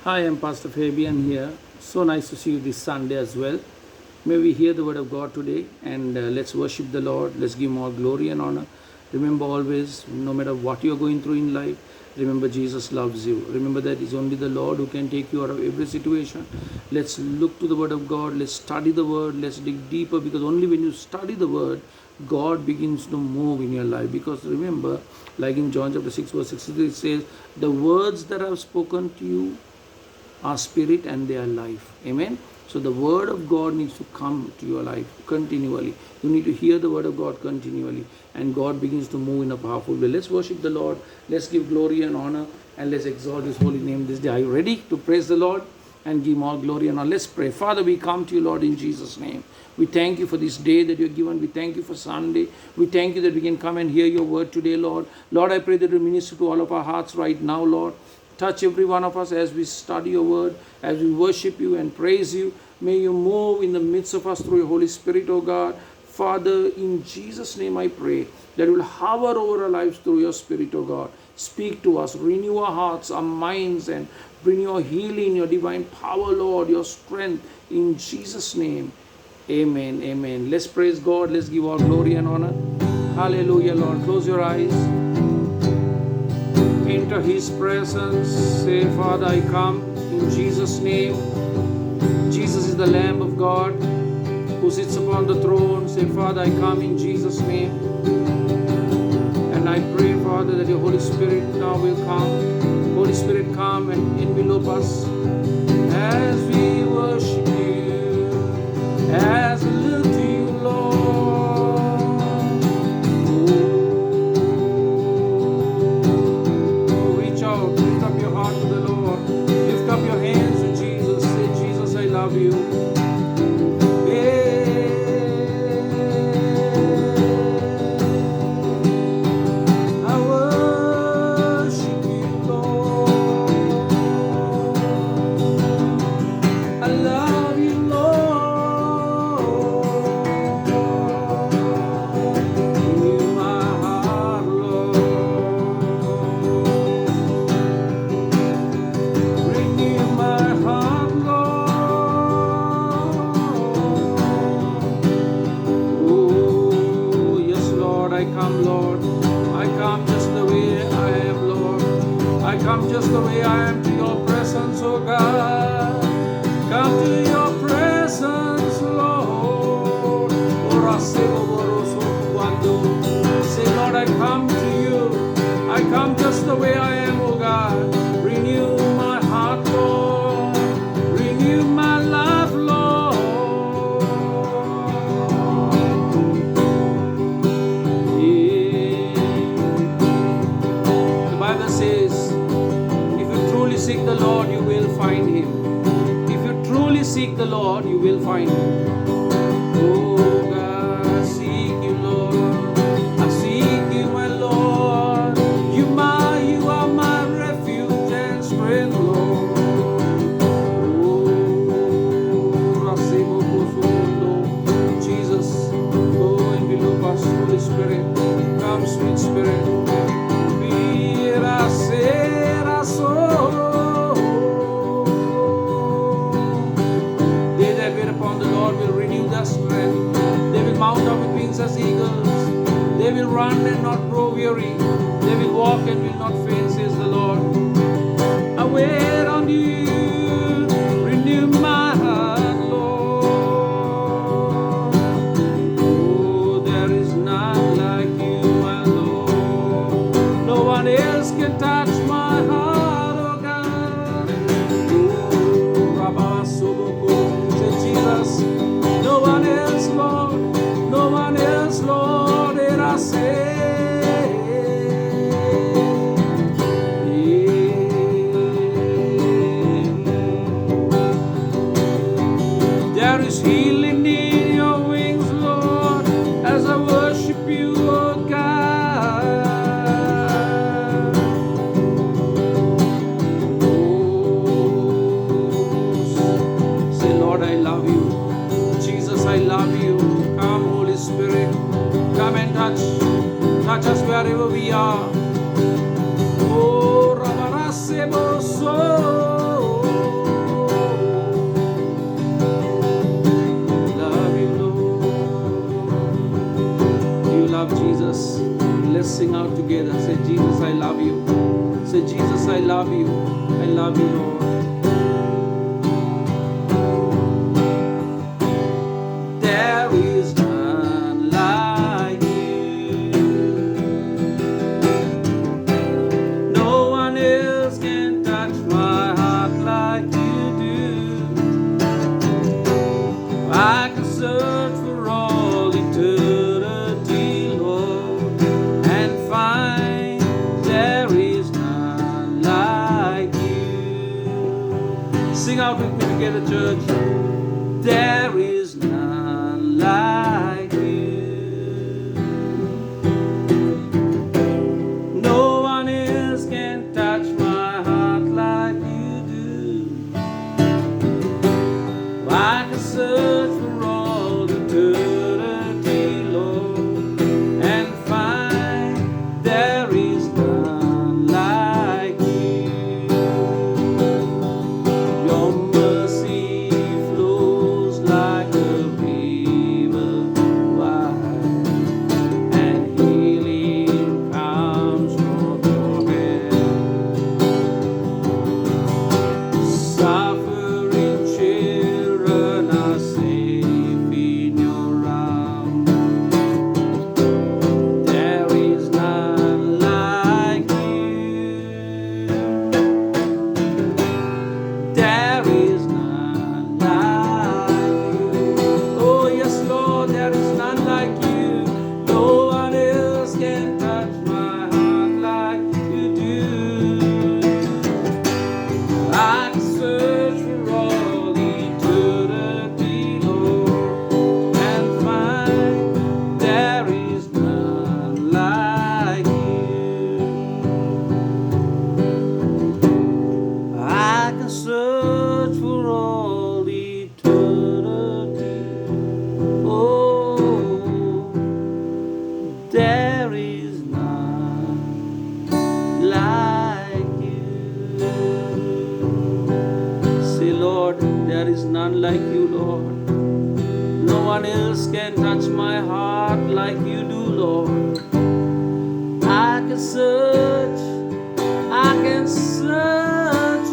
Hi, I'm Pastor Fabian here. So nice to see you this Sunday as well. May we hear the word of God today and let's worship the Lord. Let's give him all glory and honor. Remember always, no matter what you're going through in life, remember Jesus loves you. Remember that it's only the Lord who can take you out of every situation. Let's look to the word of God. Let's study the word. Let's dig deeper because only when you study the word, God begins to move in your life. Because remember, like in John chapter 6 verse 63 it says, the words that I have spoken to you are spirit and they are life. Amen. So the word of God needs to come to your life continually. You need to hear the word of God continually, and God begins to move in a powerful way. Let's worship the Lord. Let's give glory and honor, and let's exalt his holy name this day. Are you ready to praise the Lord and give him all glory and honor? Let's pray. Father, we come to you, Lord, in Jesus' name. We thank you for this day that you've given. We thank you for Sunday. We thank you that we can come and hear your word today, Lord. Lord, I pray that you minister to all of our hearts right now, Lord. Touch every one of us as we study your word, as we worship you and praise you. May you move in the midst of us through your Holy Spirit, O God. Father, in Jesus' name I pray that you will hover over our lives through your Spirit, O God. Speak to us, renew our hearts, our minds, and bring your healing, your divine power, Lord, your strength. In Jesus' name, amen, amen. Let's praise God. Let's give all glory and honor. Hallelujah, Lord. Close your eyes. Enter his presence. Say, Father, I come in Jesus' name. Jesus is the Lamb of God who sits upon the throne. Say, Father, I come in Jesus' name. And I pray, Father, that your Holy Spirit now will come. Holy Spirit, come and envelop us as we worship you, as we look to you, Lord. Lift up your heart to the Lord. Lift up your hands to Jesus. Say, Jesus, I love you. I worship you, Lord. I love you, Lord. Renew my heart, Lord. Renew my heart, Lord. Oh, yes, Lord, I come, Lord. I come just the way I am, Lord. I come just the way I am to your presence, oh God. Come to your presence, Lord. Say, Lord, I come to you. I come just the way I am, oh God. Renew my heart, Lord. Renew my life, Lord. Yeah. The Bible says, if you truly seek the Lord, you will find him. If you truly seek the Lord, you will find him. Oh God, seek you, Lord. I seek you, my Lord. You are my refuge and strength, Lord. Oh, Jesus, go and below us, Holy Spirit. Come, sweet Spirit. They that wait upon the Lord will renew their strength. They will mount up with wings as eagles. They will run and not grow weary. They will walk and will not faint, says the Lord. I wait on you. Renew my heart, Lord. Oh, there is none like you, my Lord. No one else can touch my heart, oh God. Oh, Rabba Soboko, say Jesus. No one else, Lord. No one else, Lord. Did I say? There is healing in your wings, Lord, as I worship you, oh God. Oh, say, Lord, I love you. Jesus, I love you. Come, Holy Spirit, come and touch us wherever we are. Oh, Rabarasebo, so love you, Lord. There is none like you. No one else can touch my heart like you do. I can search for all eternity, Lord, and find there is none like you. Sing out with me together, church. There is none like you. No one else can touch my heart like you do. I can search for all eternity, Lord, and find there is none like you. Your mercy flows like a river wide, and healing comes from your hand. Suffering children are safe in your arms. There is none like you. There is none like you. Oh yes, Lord, there is none like you. No one else can touch my heart like you do. I can search for all eternity, Lord, and find there is none like you. I can search for all eternity. Oh, there is none like you. Say, Lord, there is none like you, Lord. No one else can touch my heart like you do, Lord. I can search,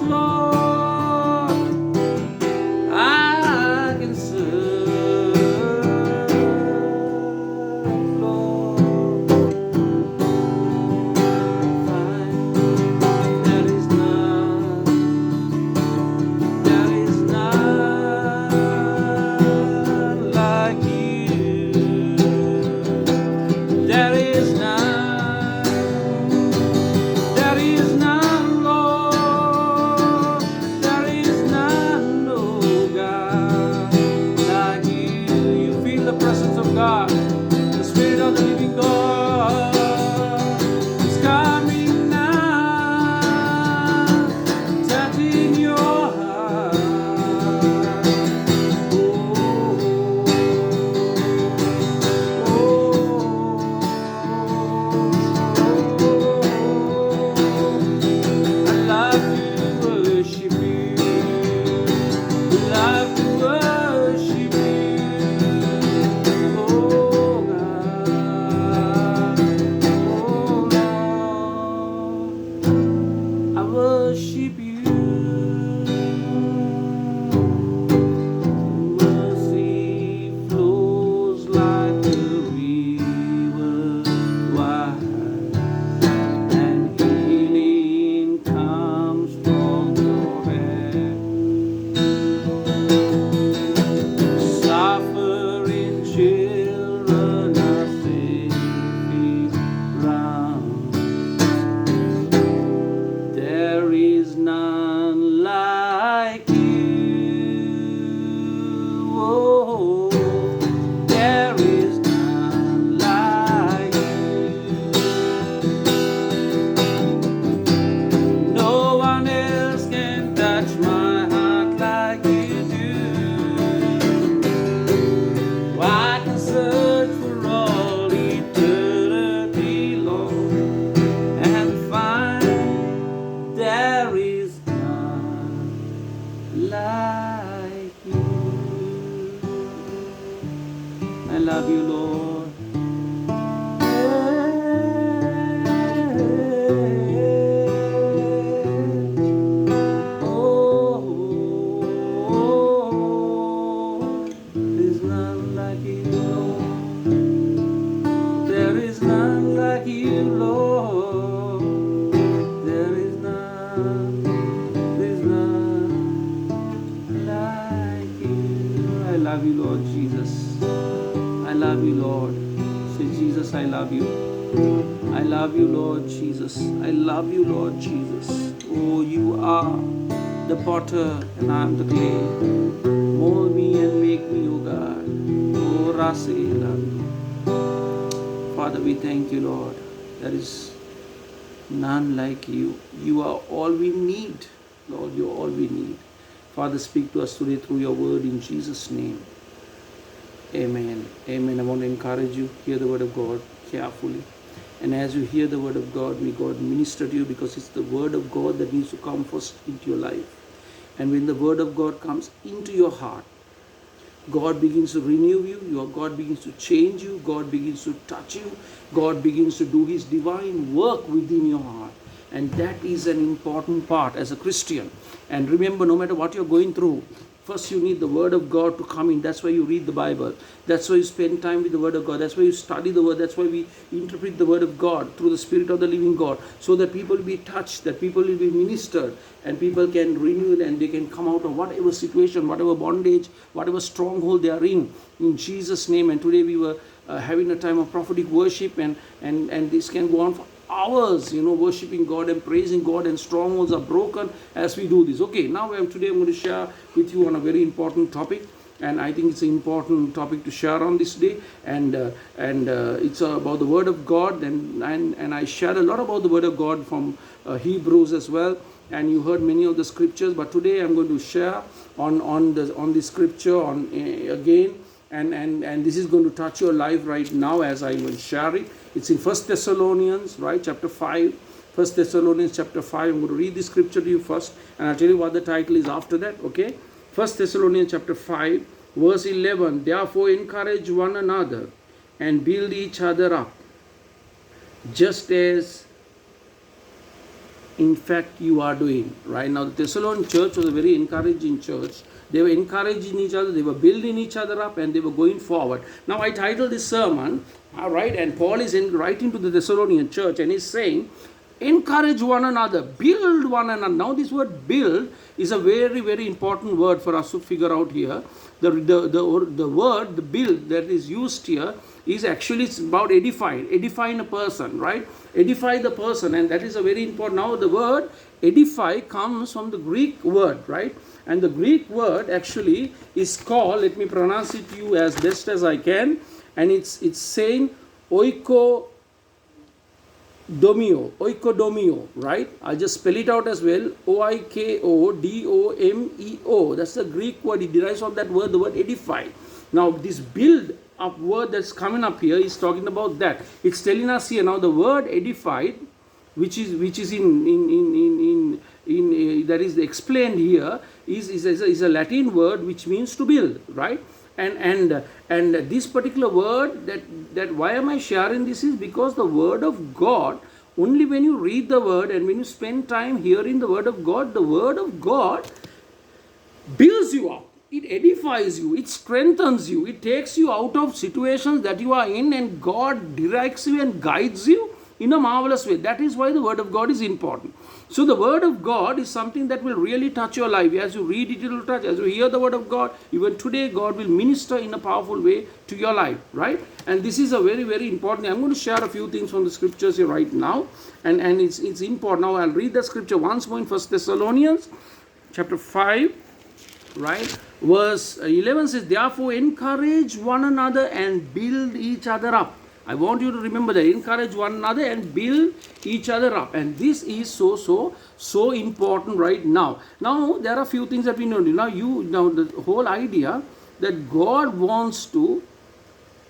Lord. I can search, Lord. Find there is none like you. There is none, Lord. There is none, oh God, like you. You feel the presence of God, the Spirit of the living God is coming now, touching your heart. I love to worship you. Love to worship you. Oh God. Oh Lord. I worship you. Mercy flows like a river wide, and healing comes from your hand. Suffering children are safe round. There is none like you. Oh, there is none like you. No one else can touch my heart like you do. I can search for all eternity, Lord, and find there is none like you. I love you, Lord. love you, Lord. Say, Jesus, I love you. I love you, Lord Jesus. I love you, Lord Jesus. Oh, you are the potter and I am the clay. Mold me and make me, O God. Oh, Rase, love you. Father, we thank you, Lord. There is none like you. You are all we need. Lord, you are all we need. Father, speak to us today through your word in Jesus' name. Amen. Amen. I want to encourage you, hear the word of God carefully. And as you hear the word of God, may God minister to you, because it's the word of God that needs to come first into your life. And when the word of God comes into your heart, God begins to renew you, God begins to change you, God begins to touch you, God begins to do His divine work within your heart. And that is an important part as a Christian. And remember, no matter what you're going through, first you need the word of God to come in. That's why you read the Bible. That's why you spend time with the word of God. That's why you study the word. That's why we interpret the word of God through the Spirit of the living God, so that people will be touched, that people will be ministered, and people can renew and they can come out of whatever situation, whatever bondage, whatever stronghold they are in Jesus' name. And today we were having a time of prophetic worship, and this can go on for hours, worshiping God and praising God, and strongholds are broken as we do this. Okay, now today I'm going to share with you on a very important topic, and I think it's an important topic to share on this day, and it's about the Word of God, and I shared a lot about the Word of God from Hebrews as well, and you heard many of the scriptures, but today I'm going to share on the scripture again. And this is going to touch your life right now as I will share it. It's in 1 Thessalonians, right, chapter 5. 1 Thessalonians chapter 5. I'm going to read the scripture to you first, and I'll tell you what the title is after that, okay? 1 Thessalonians chapter 5, verse 11. Therefore encourage one another and build each other up, just as in fact you are doing. Right now, the Thessalonian church was a very encouraging church. They were encouraging each other, they were building each other up, and they were going forward. Now I titled this sermon, all right, and Paul is writing to the Thessalonian church, and he's saying, encourage one another, build one another. Now this word build is a very, very important word for us to figure out here. The word, the build that is used here is actually about edifying a person, right? Edify the person, and that is a very important. Now the word edify comes from the Greek word, right? And the Greek word actually is called, let me pronounce it to you as best as I can, and it's saying oikodomio, right? I'll just spell it out as well, oikodomeo. That's the Greek word. It derives from that word, the word edify. Now this build up word that's coming up here is talking about that. It's telling us here now the word edified, which is that is explained here, is a Latin word which means to build, right? And this particular word, that why am I sharing this, is because the word of God, only when you read the word and when you spend time hearing the word of God builds you up. It edifies you, it strengthens you, it takes you out of situations that you are in, and God directs you and guides you in a marvelous way. That is why the word of God is important. So the word of God is something that will really touch your life. As you read it, it will touch. As you hear the word of God, even today, God will minister in a powerful way to your life, right? And this is a very, very important thing. I'm going to share a few things from the scriptures here right now, and it's important. Now I'll read the scripture once more in 1 Thessalonians chapter 5, right? Verse 11 says, therefore encourage one another and build each other up. I want you to remember that. Encourage one another and build each other up. And this is so important right now. Now there are a few things that we know. Now the whole idea that God wants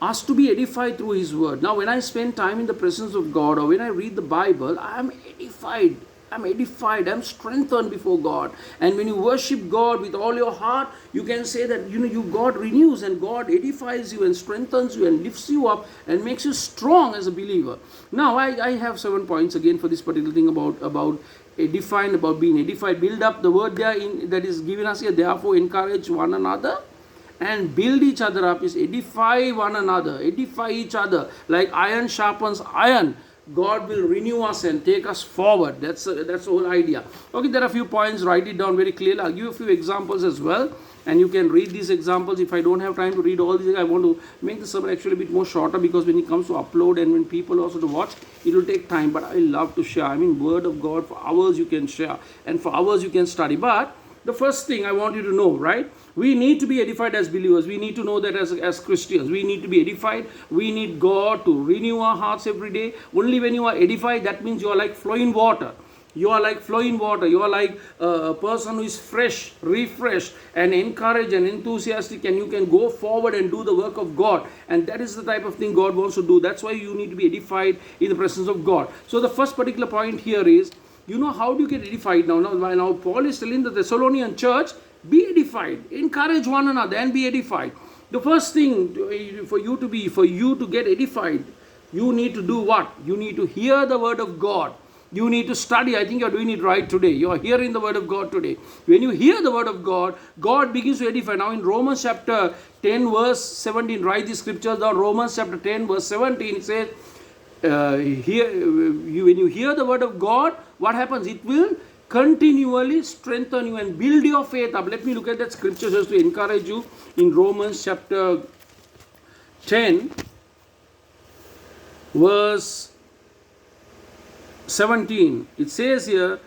us to be edified through His word. Now when I spend time in the presence of God, or when I read the Bible, I am edified. I'm strengthened before God. And when you worship God with all your heart, you can say that God renews and God edifies you and strengthens you and lifts you up and makes you strong as a believer. Now I have 7 points again for this particular thing about edifying, about being edified. Build up, the word there that is given us here, therefore encourage one another and build each other up, is edify one another, edify each other, like iron sharpens iron. God will renew us and take us forward. That's the whole idea. Okay, there are a few points. Write it down very clearly. I'll give you a few examples as well, and you can read these examples. If I don't have time to read all these, I want to make the sermon actually a bit more shorter, because when it comes to upload and when people also to watch, it will take time. But I love to share. I mean, Word of God, for hours you can share, and for hours you can study. But the first thing I want you to know, right? We need to be edified as believers. We need to know that as Christians, we need to be edified. We need God to renew our hearts every day. Only when you are edified, that means you are like flowing water. You are like flowing water. You are like a person who is fresh, refreshed, and encouraged and enthusiastic, and you can go forward and do the work of God. And that is the type of thing God wants to do. That's why you need to be edified in the presence of God. So the first particular point here is, you know, how do you get edified now? Now Paul is telling the Thessalonian church, be edified, encourage one another and be edified. The first thing for you to get edified, you need to do what? You need to hear the word of God. You need to study. I think you're doing it right today. You are hearing the word of God today. When you hear the word of God, God begins to edify. Now in Romans chapter 10 verse 17, write the scriptures down. Romans chapter 10 verse 17, it says, when you hear the word of God, what happens? It will continually strengthen you and build your faith up. Let me look at that scripture just to encourage you. In Romans chapter 10 verse 17, it says here,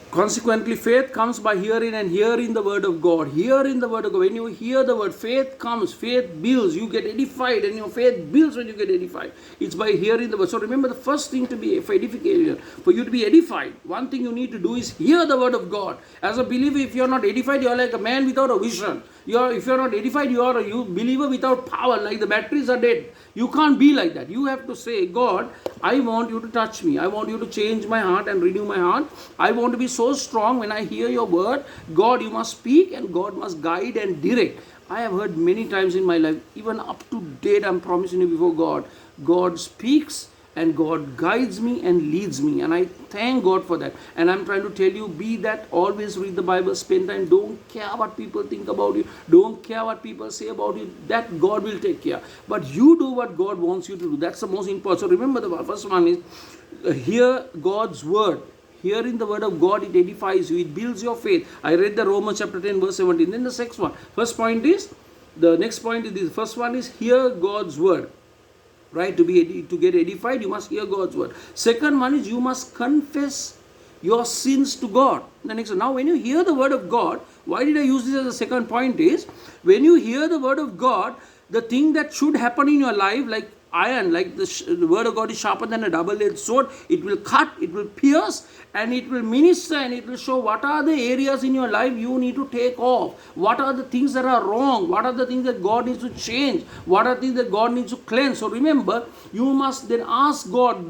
consequently, faith comes by hearing, and hearing the word of God. Hearing the word of God. When you hear the word, faith comes, faith builds. You get edified, and your faith builds when you get edified. It's by hearing the word. So remember, the first thing to be for edification, for you to be edified, one thing you need to do is hear the word of God. As a believer, if you're not edified, you're like a man without a vision. If you're not edified, you are a believer without power, like the batteries are dead. You can't be like that. You have to say, God, I want you to touch me. I want you to change my heart and renew my heart. I want to be so strong when I hear your word. God, you must speak, and God must guide and direct. I have heard many times in my life, even up to date, I'm promising you before God, God speaks and God guides me and leads me, and I thank God for that. And I'm trying to tell you, be that, always read the Bible, spend time, don't care what people think about you, don't care what people say about you, that God will take care. But you do what God wants you to do. That's the most important. So remember, the first one is hear God's word. Hearing the word of God, it edifies you, it builds your faith. I read the Romans chapter 10 verse 17. Then the next one, the next point is this. First one is hear God's word. Right? To get edified, you must hear God's word. Second one is you must confess your sins to God. The next one. Now when you hear the word of God, why did I use this as a second point is, when you hear the word of God, the thing that should happen in your life, like iron, like the word of God is sharper than a double-edged sword. It will cut, it will pierce, and it will minister, and it will show what are the areas in your life you need to take off. What are the things that are wrong? What are the things that God needs to change? What are the things that God needs to cleanse? So remember, you must then ask God.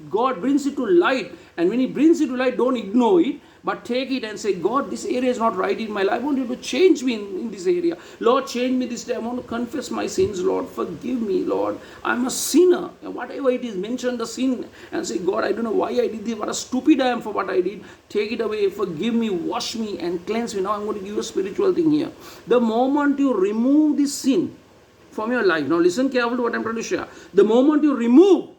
God brings it to light, and when He brings it to light, don't ignore it, but take it and say, God, this area is not right in my life. I want you to change me in this area. Lord, change me this day. I want to confess my sins. Lord, forgive me. Lord, I'm a sinner. And whatever it is, mention the sin and say, God, I don't know why I did this. What a stupid I am for what I did. Take it away. Forgive me. Wash me and cleanse me. Now I'm going to give you a spiritual thing here. The moment you remove this sin from your life. Now listen carefully to what I'm trying to share. The moment you remove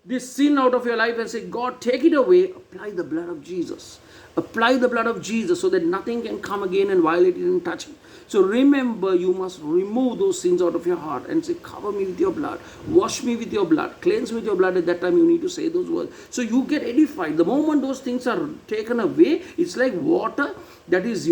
this sin out of your life and say, God, take it away, apply the blood of Jesus. Apply the blood of Jesus so that nothing can come again and violate it and touch it. So remember, you must remove those sins out of your heart and say, cover me with your blood, wash me with your blood, cleanse me with your blood. At that time you need to say those words. So you get edified. The moment those things are taken away, it's like water that is,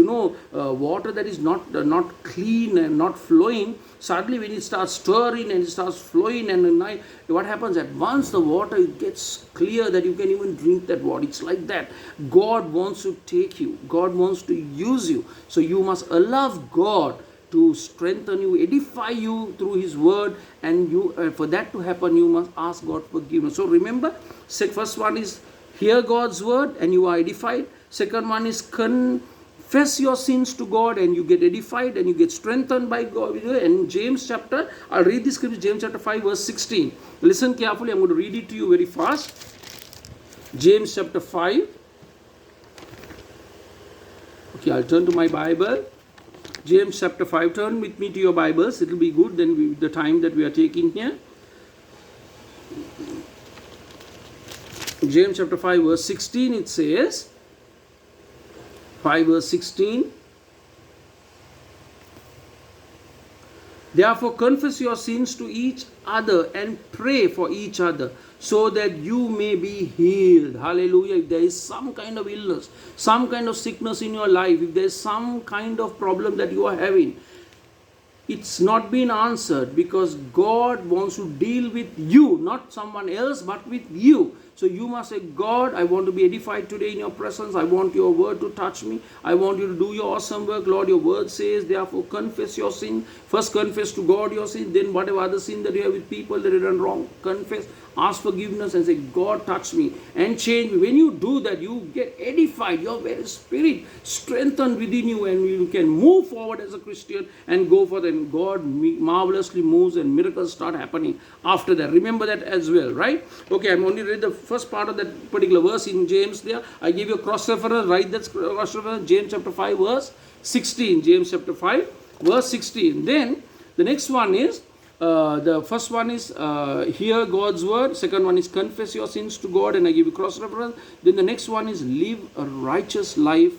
water that is not clean and not flowing. Suddenly when it starts stirring and it starts flowing, and what happens at once the water gets clear that you can even drink that water. It's like that. God wants to take you. God wants to use you. So you must allow God to strengthen you, edify you through His word, and you for that to happen, you must ask God forgiveness. So remember, first one is hear God's word and you are edified. Second one is confess your sins to God and you get edified and you get strengthened by God. And James chapter, I'll read this scripture, James chapter 5 verse 16. Listen carefully, I'm going to read it to you very fast. James chapter 5. Okay, I'll turn to my Bible. James chapter 5. Turn with me to your Bibles. It will be good then the time that we are taking here. James chapter 5 verse 16, it says, 5 verse 16, therefore confess your sins to each other and pray for each other so that you may be healed. Hallelujah. If there is some kind of illness, some kind of sickness in your life, if there is some kind of problem that you are having, it's not been answered because God wants to deal with you, not someone else, but with you. So you must say, God, I want to be edified today in your presence. I want your word to touch me. I want you to do your awesome work. Lord, your word says, therefore confess your sin. First confess to God your sin. Then whatever other sin that you have with people that you done wrong, confess, ask forgiveness and say, God, touch me and change me. When you do that, you get edified. Your very spirit strengthened within you, and you can move forward as a Christian and go for them. God marvelously moves and miracles start happening after that. Remember that as well, right? Okay, I'm only read the first part of that particular verse in James there. I give you a cross reference, write that cross reference, James chapter 5 verse 16. James chapter 5 verse 16. Then the next one is, the first one is hear God's word. Second one is confess your sins to God, and I give you cross reference. Then the next one is live a righteous life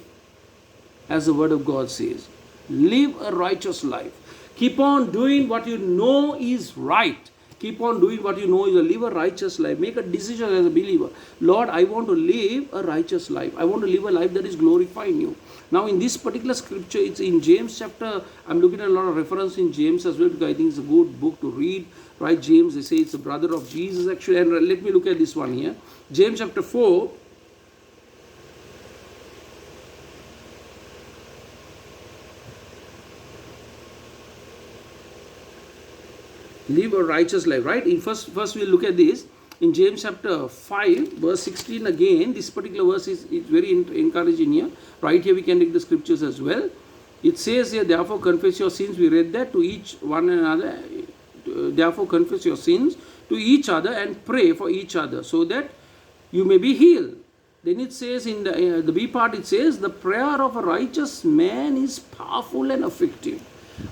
as the word of God says. Live a righteous life. Keep on doing what you know is right. Keep on doing what you know is live a righteous life. Make a decision as a believer. Lord, I want to live a righteous life. I want to live a life that is glorifying you. Now in this particular scripture, it's in James chapter, I'm looking at a lot of reference in James as well, because I think it's a good book to read. Right, James, they say it's the brother of Jesus actually. And let me look at this one here. James chapter 4. Live a righteous life, right? In first we'll look at this in James chapter 5 verse 16. Again, this particular verse is very encouraging here. Right here we can read the scriptures as well. It says here, therefore confess your sins. We read that, to each one another. Therefore confess your sins to each other and pray for each other so that you may be healed. Then it says in the B part, it says the prayer of a righteous man is powerful and effective.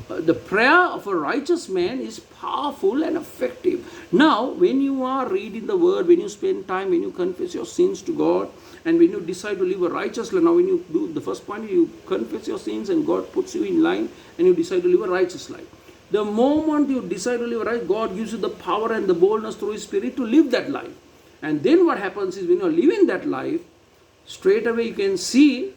The prayer of a righteous man is powerful and effective. Now, when you are reading the word, when you spend time, when you confess your sins to God, and when you decide to live a righteous life, now when you do the first point, you confess your sins and God puts you in line and you decide to live a righteous life. The moment you decide to live right, God gives you the power and the boldness through His Spirit to live that life. And then what happens is when you are living that life, straight away you can see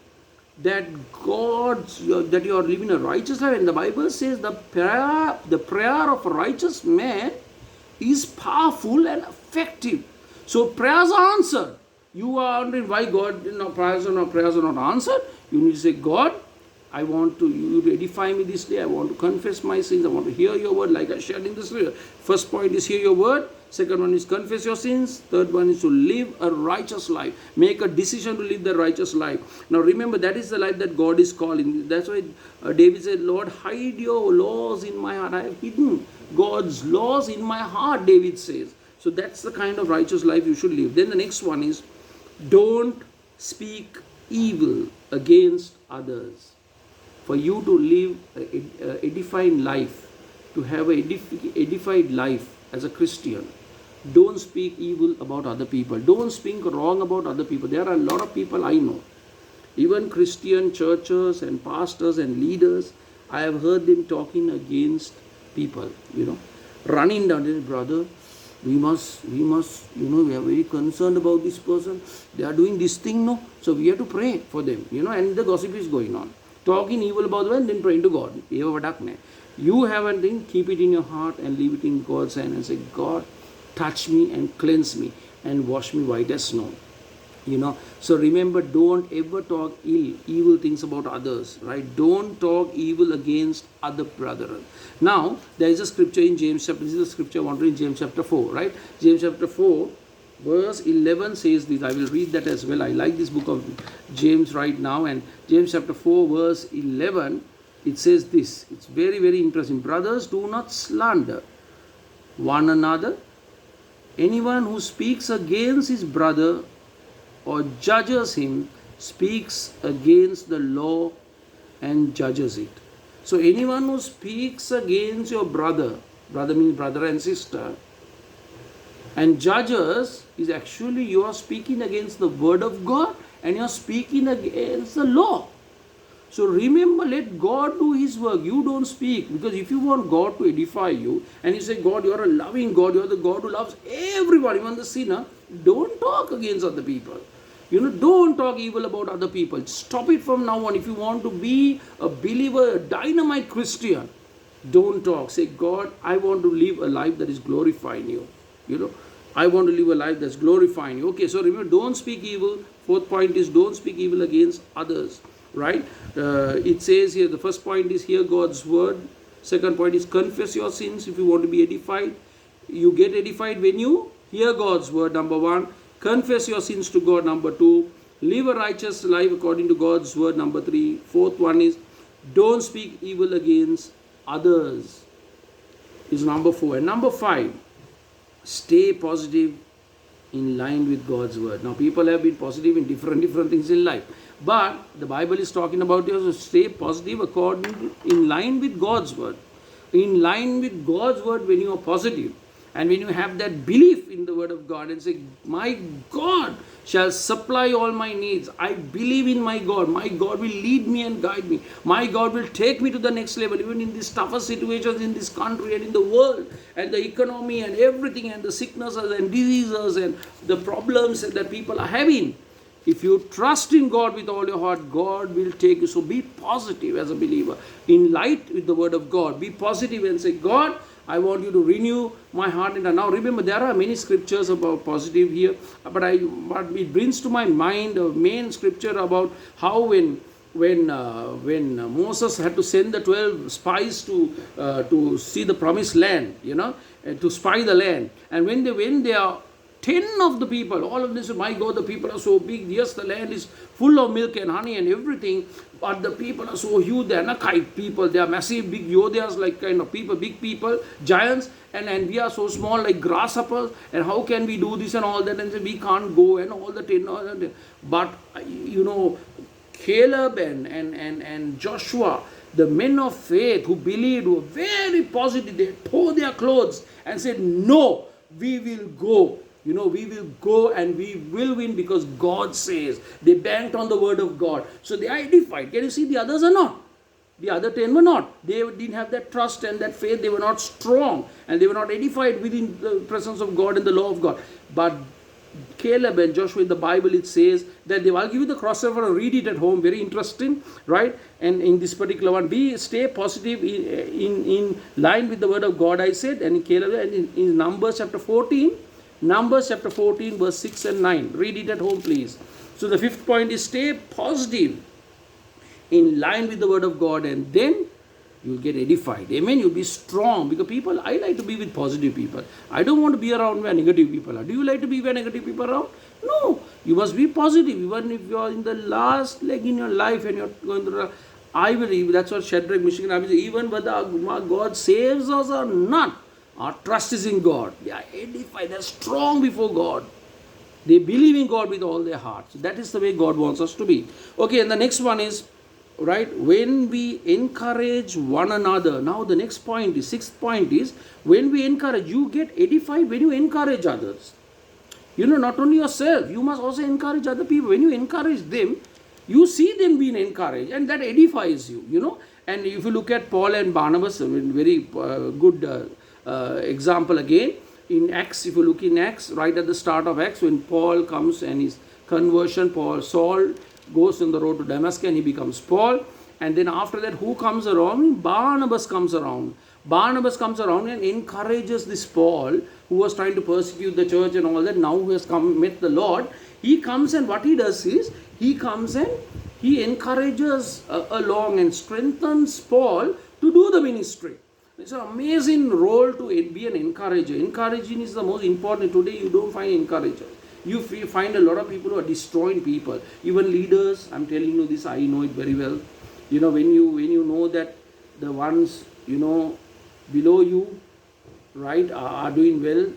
that that you are living a righteous life. And the Bible says the prayer of a righteous man is powerful and effective. So prayers are answered. You are wondering why God, prayers are not answered. You need to say, God, I want you to edify me this day. I want to confess my sins. I want to hear your word like I shared in this video. First point is hear your word. Second one is confess your sins. Third one is to live a righteous life. Make a decision to live the righteous life. Now remember, that is the life that God is calling. That's why David said, Lord, hide your laws in my heart. I have hidden God's laws in my heart, David says. So that's the kind of righteous life you should live. Then the next one is, don't speak evil against others. For you to live an edifying life, to have an edified life as a Christian, don't speak evil about other people. Don't speak wrong about other people. There are a lot of people I know, even Christian churches and pastors and leaders, I have heard them talking against people, running down, brother, we must, we are very concerned about this person. They are doing this thing, no? So we have to pray for them, and the gossip is going on. Talking evil about them, then praying to God. You have a thing, keep it in your heart and leave it in God's hand and say, God, touch me and cleanse me and wash me white as snow. So remember, don't ever talk evil things about others, right? Don't talk evil against other brethren. Now, there is a scripture in James chapter, this is a scripture I want to read in James chapter 4, right? James chapter 4, verse 11 says this. I will read that as well. I like this book of James right now. And James chapter 4, verse 11, it says this. It's very, very interesting. Brothers, do not slander one another. Anyone who speaks against his brother or judges him speaks against the law and judges it. So anyone who speaks against your brother means brother and sister, And Judges is actually you are speaking against the word of God and you are speaking against the law. So remember, let God do His work. You don't speak, because if you want God to edify you and you say, God, you are a loving God, you are the God who loves everyone, even the sinner, don't talk against other people. Don't talk evil about other people. Stop it from now on. If you want to be a believer, a dynamite Christian, don't talk. Say, God, I want to live a life that is glorifying you. I want to live a life that's glorifying you. Okay, so remember, don't speak evil. Fourth point is don't speak evil against others. Right? It says here, the first point is hear God's word. Second point is confess your sins if you want to be edified. You get edified when you hear God's word, number one. Confess your sins to God, number two. Live a righteous life according to God's word, number three. Fourth one is don't speak evil against others, is number four. And number five, stay positive in line with God's word. Now, people have been positive in different things in life, but the Bible is talking about you to stay positive in line with God's word. In line with God's word, when you are positive and when you have that belief in the word of God and say, my God shall supply all my needs. I believe in my God. My God will lead me and guide me. My God will take me to the next level, even in these tougher situations in this country and in the world and the economy and everything and the sicknesses and diseases and the problems that people are having. If you trust in God with all your heart, God will take you. So be positive as a believer. In light with the word of God, be positive and say, God, I want you to renew my heart. And now remember, there are many scriptures about positive here, but it brings to my mind a main scripture about how when Moses had to send the 12 spies to see the promised land, and to spy the land. And when they went there, 10 of the people, all of this, my God, the people are so big. Yes, the land is full of milk and honey and everything, but the people are so huge. They are Anakite people. They are massive, big Yodhas, like kind of people, big people, giants, and we are so small, like grasshoppers. And how can we do this and all that? And say, we can't go, and all the 10. But, Caleb and Joshua, the men of faith who believed, were very positive. They tore their clothes and said, no, we will go. We will go and we will win because God says. They banked on the word of God. So they are edified. Can you see the others are not? The other 10 were not. They didn't have that trust and that faith. They were not strong and they were not edified within the presence of God and the law of God. But Caleb and Joshua, in the Bible, it says that I'll give you the crossover and read it at home. Very interesting, right? And in this particular one, stay positive in line with the word of God, I said. And in Caleb, and in Numbers chapter 14, verse 6 and 9. Read it at home, please. So the fifth point is stay positive in line with the word of God, and then you'll get edified. Amen. You'll be strong, because I like to be with positive people. I don't want to be around where negative people are. Do you like to be where negative people are around? No. You must be positive. Even if you are in the last leg in your life and you're going through, I believe that's what Shadrach, Meshach, and Abednego, even whether God saves us or not, our trust is in God. They are edified. They are strong before God. They believe in God with all their hearts. That is the way God wants us to be. Okay, and the next one is, right, when we encourage one another. Now the next point is, sixth point is, when we encourage, you get edified when you encourage others. Not only yourself, you must also encourage other people. When you encourage them, you see them being encouraged, and that edifies you, And if you look at Paul and Barnabas, a very good example again, in Acts, if you look in Acts, right at the start of Acts, when Paul comes and his conversion, Saul goes on the road to Damascus and he becomes Paul. And then after that, who comes around? Barnabas comes around. Barnabas comes around and encourages this Paul, who was trying to persecute the church and all that, now who has met the Lord. He comes, and what he does is, he comes and he encourages along and strengthens Paul to do the ministry. It's an amazing role to be an encourager. Encouraging is the most important. Today you don't find encouragers. You find a lot of people who are destroying people. Even leaders, I'm telling you this, I know it very well. When you know that the ones, below you, right, are doing well.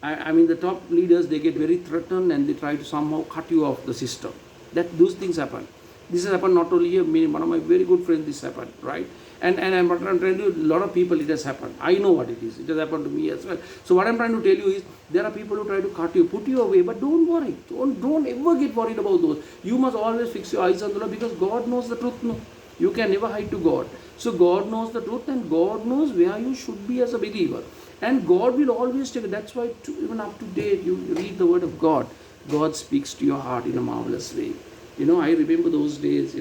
I mean, the top leaders, they get very threatened and they try to somehow cut you off the system. Those things happen. This has happened not only here, one of my very good friends, this happened, right? And I'm trying to tell you, a lot of people, it has happened. I know what it is. It has happened to me as well. So what I'm trying to tell you is, there are people who try to cut you, put you away, but don't worry. Don't ever get worried about those. You must always fix your eyes on the Lord, because God knows the truth. No, you can never hide to God. So God knows the truth, and God knows where you should be as a believer. And God will always take it. That's why even up to date, you read the word of God. God speaks to your heart in a marvelous way. I remember those days,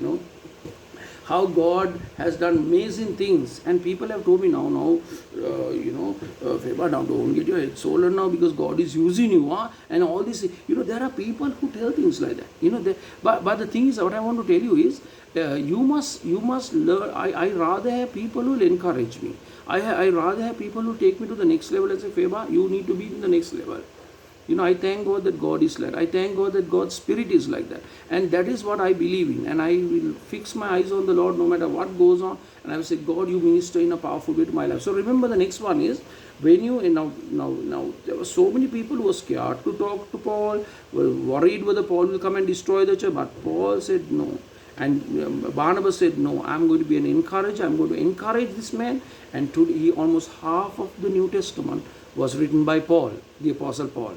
how God has done amazing things, and people have told me now, Feba, now don't get your head swollen now, because God is using you, and all this. There are people who tell things like that. But the thing is, what I want to tell you is, you must learn. I rather have people who will encourage me. I rather have people who take me to the next level and say, Feba, you need to be in the next level. I thank God that God is like that. I thank God that God's Spirit is like that. And that is what I believe in. And I will fix my eyes on the Lord no matter what goes on. And I will say, God, you minister in a powerful way to my life. So remember, the next one is, when you, now there were so many people who were scared to talk to Paul, were worried whether Paul will come and destroy the church. But Paul said no. And Barnabas said, no, I'm going to be an encourager. I'm going to encourage this man. And today, almost half of the New Testament was written by Paul, the Apostle Paul.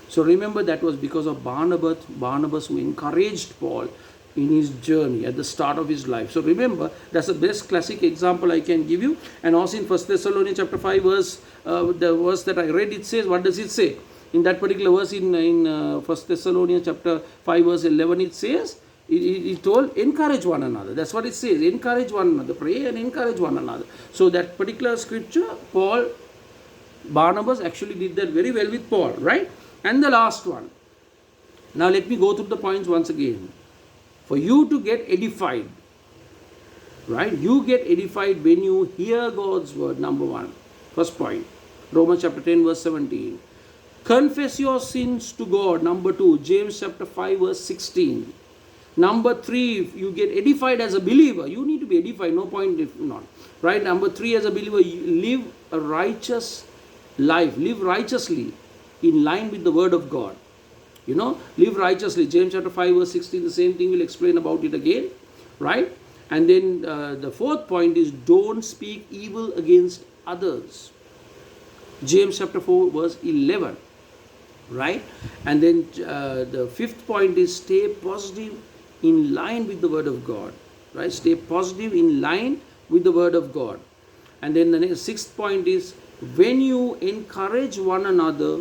So remember, that was because of Barnabas who encouraged Paul in his journey at the start of his life. So remember, that's the best classic example I can give you. And also in 1 Thessalonians chapter 5 verse, the verse that I read, it says, what does it say? In that particular verse in 1 Thessalonians chapter 5 verse 11, it says, it told, encourage one another. That's what it says, encourage one another, pray and encourage one another. So that particular scripture, Barnabas actually did that very well with Paul, right? And the last one. Now let me go through the points once again. For you to get edified, right? You get edified when you hear God's word, number one. First point. Romans chapter 10 verse 17. Confess your sins to God, number two. James chapter 5 verse 16. Number three, you get edified as a believer. You need to be edified, no point if not. Right? Number three, as a believer, you live a righteous life. Live righteously, in line with the word of God. Live righteously. James chapter 5 verse 16, the same thing, we'll explain about it again, right? And then the fourth point is, don't speak evil against others. James chapter 4 verse 11, right? And then the fifth point is, stay positive in line with the word of God, right? Stay positive in line with the word of God. And then the sixth point is, when you encourage one another,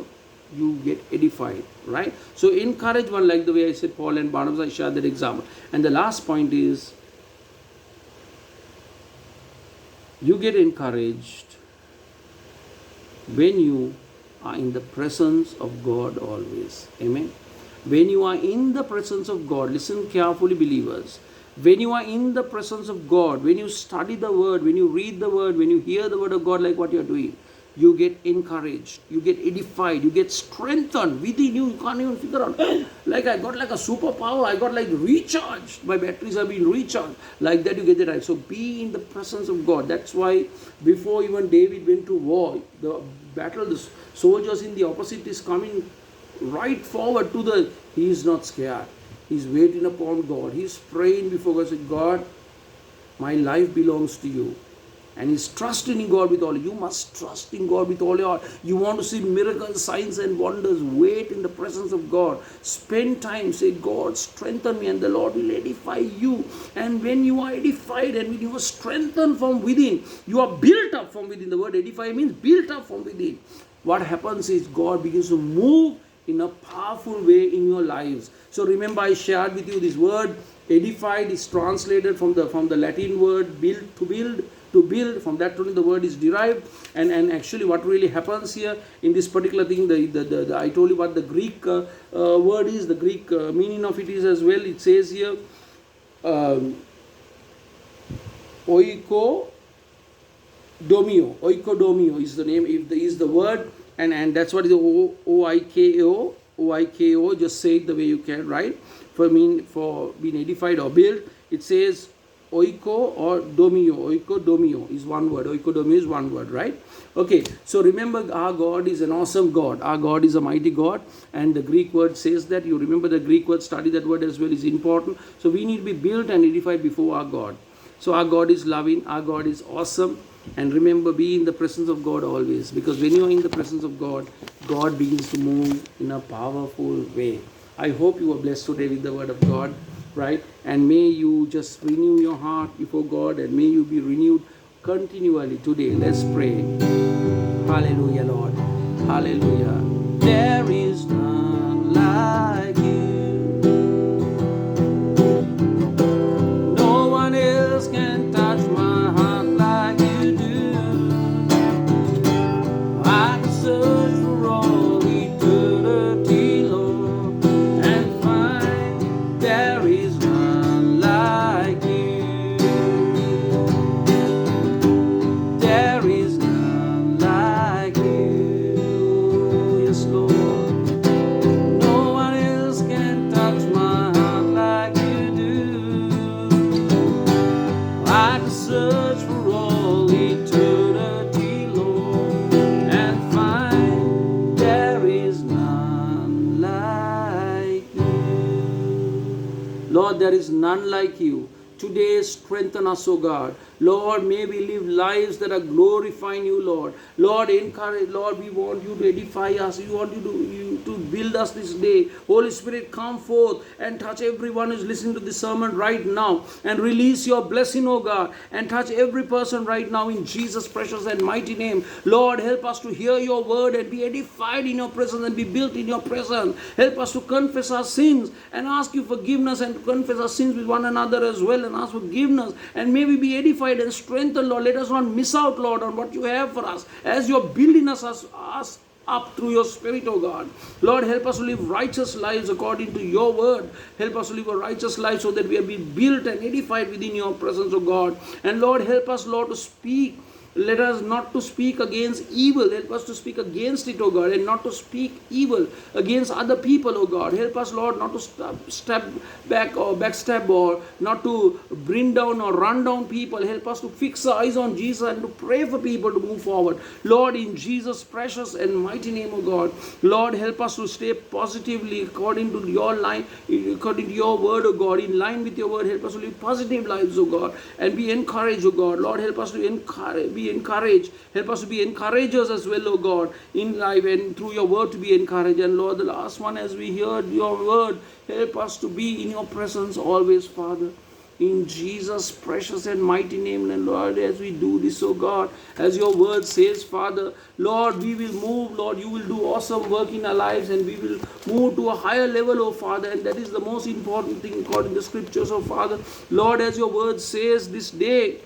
you get edified, right? So encourage one, like the way I said Paul and Barnabas, I shared that example. And the last point is, you get encouraged when you are in the presence of God always. Amen. When you are in the presence of God, listen carefully, believers. When you are in the presence of God, when you study the word, when you read the word, when you hear the word of God like what you are doing, you get encouraged, you get edified, you get strengthened within you. You can't even figure out, like I got like a superpower, I got like recharged, my batteries have been recharged. Like that you get it right. So be in the presence of God. That's why before even David went to war, the battle, the soldiers in the opposite is coming right forward to he is not scared. He's waiting upon God. He's praying before God, saying, God, my life belongs to you. And he's trusting in God with all. You must trust in God with all your heart. You want to see miracles, signs and wonders, wait in the presence of God. Spend time, say, God, strengthen me, and the Lord will edify you. And when you are edified and when you are strengthened from within, you are built up from within. The word edify means built up from within. What happens is God begins to move in a powerful way in your lives. So remember, I shared with you this word edified is translated from the Latin word build, to build. To build, from that only the word is derived. And actually what really happens here in this particular thing, I told you what the Greek word is, the Greek meaning of it is as well. It says here oikodomio is the name, is the word, and that's what is oiko, just say it the way you can, right? For being edified or built, it says oiko or domio. Oikodomio is one word. Oikodomio is one word, right? Okay, so remember, our God is an awesome God. Our God is a mighty God, and the Greek word says that. You remember the Greek word, study that word as well, is important. So we need to be built and edified before our God. So our God is loving, our God is awesome. And remember, be in the presence of God always. Because when you are in the presence of God, God begins to move in a powerful way. I hope you are blessed today with the word of God, right? And may you just renew your heart before God, and may you be renewed continually today. Let's pray. Hallelujah, Lord. Hallelujah. There is none like you. No one else can touch my heart like you do. I could search for all eternity, Lord, and find there is none like you. There is none like you. Yes, Lord. No one else can touch my heart like you do. I could search for all eternity, Lord, and find there is none like you. Lord, there is none like you. Today, strengthen us, O God. Lord, may we live lives that are glorifying you, Lord. Lord, encourage, Lord, we want you to edify us. We want you to build us this day. Holy Spirit, come forth and touch everyone who's listening to this sermon right now, and release your blessing, O God, and touch every person right now in Jesus' precious and mighty name. Lord, help us to hear your word and be edified in your presence and be built in your presence. Help us to confess our sins and ask you forgiveness, and to confess our sins with one another as well, and ask forgiveness, and may we be edified and strengthened, Lord. Let us not miss out, Lord, on what you have for us as you're building us up through your Spirit, O God. Lord, help us to live righteous lives according to your word. Help us to live a righteous life so that we be built and edified within your presence, O God. And Lord, help us, Lord, to speak. Let us not to speak against evil. Help us to speak against it, O God, and not to speak evil against other people, O God. Help us, Lord, not to step back or backstab, or not to bring down or run down people. Help us to fix our eyes on Jesus and to pray for people to move forward. Lord, in Jesus' precious and mighty name, O God. Lord, help us to stay positively according to your line, according to your word, O God. In line with your word, help us to live positive lives, O God, and be encouraged, O God. Lord, help us to be encouraged. Help us to be encouragers as well, O God, in life, and through your word to be encouraged. And Lord, the last one, as we heard your word, help us to be in your presence always, Father. In Jesus' precious and mighty name. And Lord, as we do this, O God, as your word says, Father, Lord, we will move, Lord, you will do awesome work in our lives, and we will move to a higher level, O Father, and that is the most important thing according to the scriptures, O Father. Lord, as your word says this day,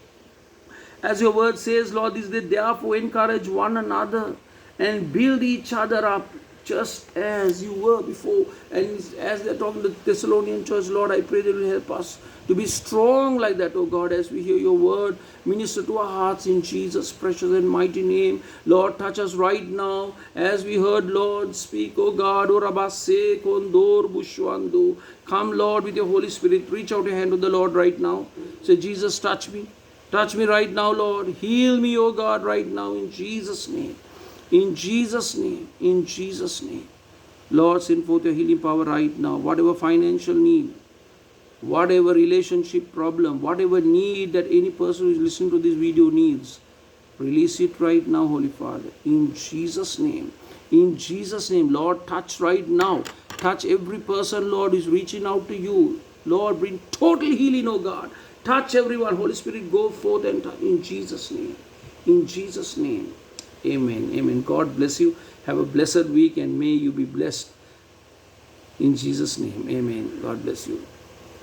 as your word says, Lord, this day, therefore encourage one another and build each other up, just as you were before. And as they're talking to the Thessalonian church, Lord, I pray that you will help us to be strong like that, oh God, as we hear your word. Minister to our hearts in Jesus' precious and mighty name. Lord, touch us right now. As we heard, Lord, speak, oh God. Come, Lord, with your Holy Spirit. Reach out your hand to the Lord right now. Say, Jesus, touch me. Touch me right now, Lord. Heal me, oh God, right now in Jesus' name. In Jesus' name. In Jesus' name. Lord, send forth your healing power right now. Whatever financial need, whatever relationship problem, whatever need that any person who is listening to this video needs, release it right now, Holy Father. In Jesus' name. In Jesus' name, Lord, touch right now. Touch every person, Lord, who is reaching out to you. Lord, bring total healing, oh God. Touch everyone. Holy Spirit, go forth and touch in Jesus' name. In Jesus' name. Amen. Amen. God bless you. Have a blessed week, and may you be blessed. In Jesus' name. Amen. God bless you.